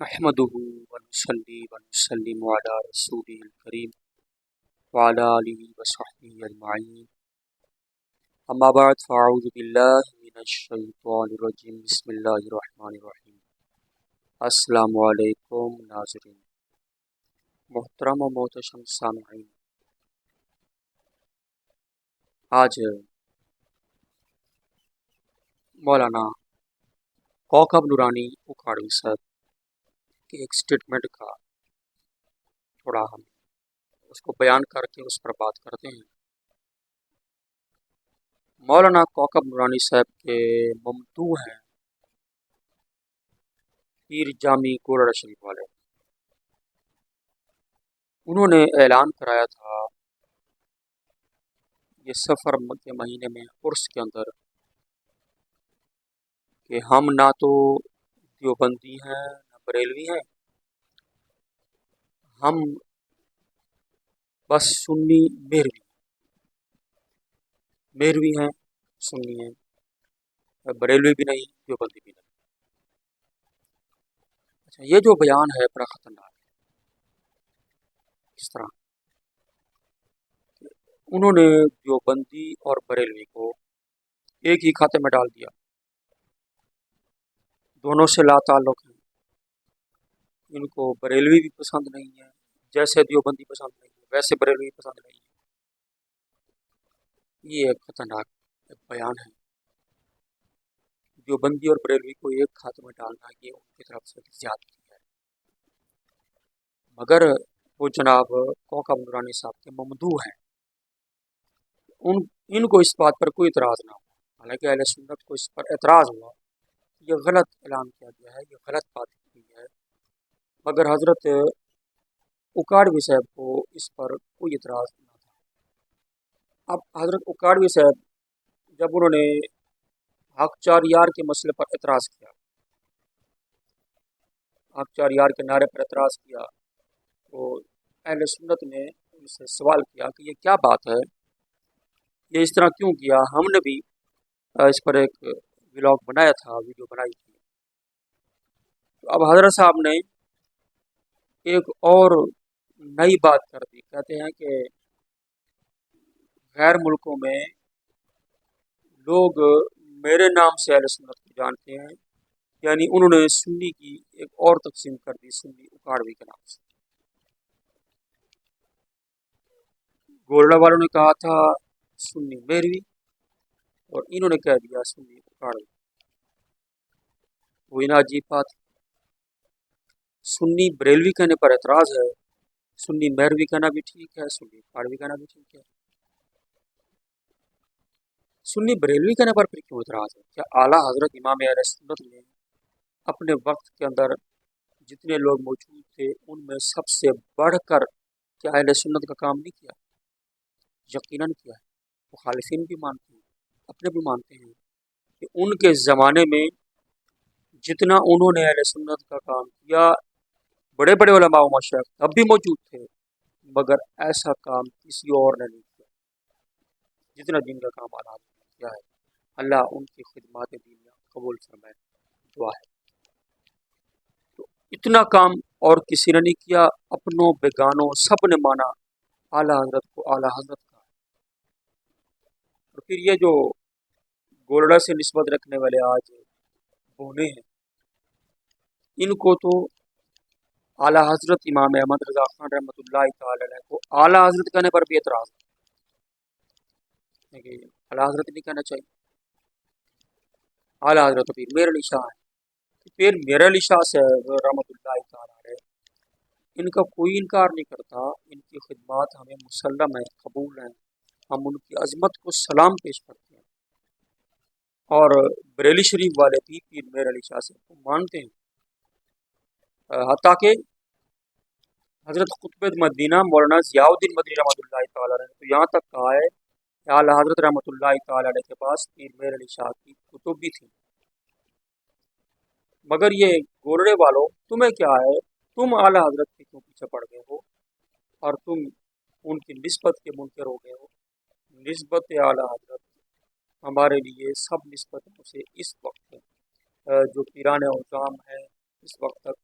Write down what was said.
نحمده ونصلي ونسلم على رسوله الكريم وعلى آله وصحبه أجمعين. أما بعد فأعوذ بالله من الشيطان الرجيم. بسم الله الرحمن الرحيم. السلام علیکم ناظرین، محترم و محتشم سامعین. آج مولانا کوکب نورانی اکھاڑوی صاحب کے ایک سٹیٹمنٹ کا تھوڑا ہم اس کو بیان کر کے اس پر بات کرتے ہیں. مولانا کوکب نورانی صاحب کے ممدوح ہیں پیر جامی گولڑا شریف والے. انہوں نے اعلان کرایا تھا یہ سفر کے مہینے میں عرس کے اندر کہ ہم نہ تو دیوبندی ہیں نہ بریلوی ہیں، ہم بس سنی مہروی ہیں، سنی ہیں، بریلوی بھی نہیں، دیوبندی بھی نہیں. اچھا، یہ جو بیان ہے بڑا خطرناک ہے. اس طرح انہوں نے دیوبندی اور بریلوی کو ایک ہی کھاتے میں ڈال دیا، دونوں سے لا تعلق ہیں. ان کو بریلوی بھی پسند نہیں ہے، جیسے دیوبندی پسند نہیں ہے ویسے بریلوی پسند نہیں ہے. یہ ایک خطرناک بیان ہے. دیوبندی اور بریلوی کو ایک کھاتے میں ڈالنا یہ ان کی طرف سے زیادتی ہے. مگر وہ جناب کوکب نورانی صاحب کے ممدوح ہیں، ان کو اس بات پر کوئی اعتراض نہ ہوا. حالانکہ اہل سنت کو اس پر اعتراض ہوا، یہ غلط اعلان کیا گیا ہے، یہ غلط بات کی ہے. مگر حضرت اکاڑوی صاحب کو اس پر کوئی اعتراض نہ تھا. اب حضرت اکاڑوی صاحب جب انہوں نے حق چار یار کے مسئلے پر اعتراض کیا، حق چار یار کے نعرے پر اعتراض کیا، تو اہل سنت نے ان سے سوال کیا کہ یہ کیا بات ہے، یہ اس طرح کیوں کیا. ہم نے بھی اس پر ایک ولاگ بنایا تھا، ویڈیو بنائی تھی. تو اب حضرت صاحب نے ایک اور نئی بات کر دی. کہتے ہیں کہ غیر ملکوں میں لوگ میرے نام سے اہل سنت کو جانتے ہیں، یعنی انہوں نے سنی کی ایک اور تقسیم کر دی، سنی اکاڑوی کے نام سے. گولڑا والوں نے کہا تھا سنی مہروی اور انہوں نے کہہ دیا سنی اکاڑوی. وہی نا عجیب بات. سنی بریلوی کہنے پر اعتراض ہے، سنی مہروی کہنا بھی ٹھیک ہے، سنی اکاڑوی کہنا بھی ٹھیک ہے. سنی بریلوی کہنے پر پھر کیوں اعتراض ہے؟ کیا اعلیٰ حضرت امام اہل سنت نے اپنے وقت کے اندر جتنے لوگ موجود تھے ان میں سب سے بڑھ کر کیا اہل سنت کا کام نہیں کیا؟ یقیناً کیا ہے. مخالفین بھی مانتے ہیں، اپنے بھی مانتے ہیں کہ ان کے زمانے میں جتنا انہوں نے اہل سنت کا کام کیا، بڑے بڑے علماء و مشائخ تب بھی موجود تھے، مگر ایسا کام کسی اور نے نہیں کیا جتنا دین کا کام اعلیٰ حضرت نے کیا ہے. اللہ ان کی خدمات دینیا قبول فرمائے، دعا ہے. تو اتنا کام اور کسی نے نہیں کیا، اپنوں بیگانوں سب نے مانا اعلیٰ حضرت کو اعلیٰ حضرت کا. اور پھر یہ جو گولڑا سے نسبت رکھنے والے آج بونے ہیں، ان کو تو اعلیٰ حضرت امام احمد رضا خان رحمۃ اللہ تعالی علیہ کو اعلیٰ حضرت کہنے پر بھی اعتراض ہے کہ اعلیٰ حضرت نہیں کہنا چاہیے. اعلیٰ حضرت پیر میر علی شاہ ہیں. پیر میر علی شاہ سے رحمۃ اللہ تعالی علیہ ان کا کوئی انکار نہیں کرتا، ان کی خدمات ہمیں مسلم ہیں، قبول ہیں، ہم ان کی عظمت کو سلام پیش کرتے ہیں. اور بریلی شریف والے بھی پیر میر علی شاہ سے کو مانتے ہیں. حتیٰ کہ حضرت قطب مدینہ مولانا ضیاء الدین مدنی رحمۃ اللہ تعالی علیہ نے تو یہاں تک کہا ہے کہ اعلیٰ حضرت رحمۃ اللہ تعالی علیہ کے پاس پیر میر علی شاہ کی کتب بھی تھی. مگر یہ گولڑے والوں، تمہیں کیا ہے، تم اعلیٰ حضرت کے کیوں پیچھے پڑ گئے ہو اور تم ان کی نسبت کے منکر ہو گئے ہو. نسبت اعلیٰ حضرت ہمارے لیے سب نسبتوں سے اس وقت جو پیران اعظام ہیں اس وقت تک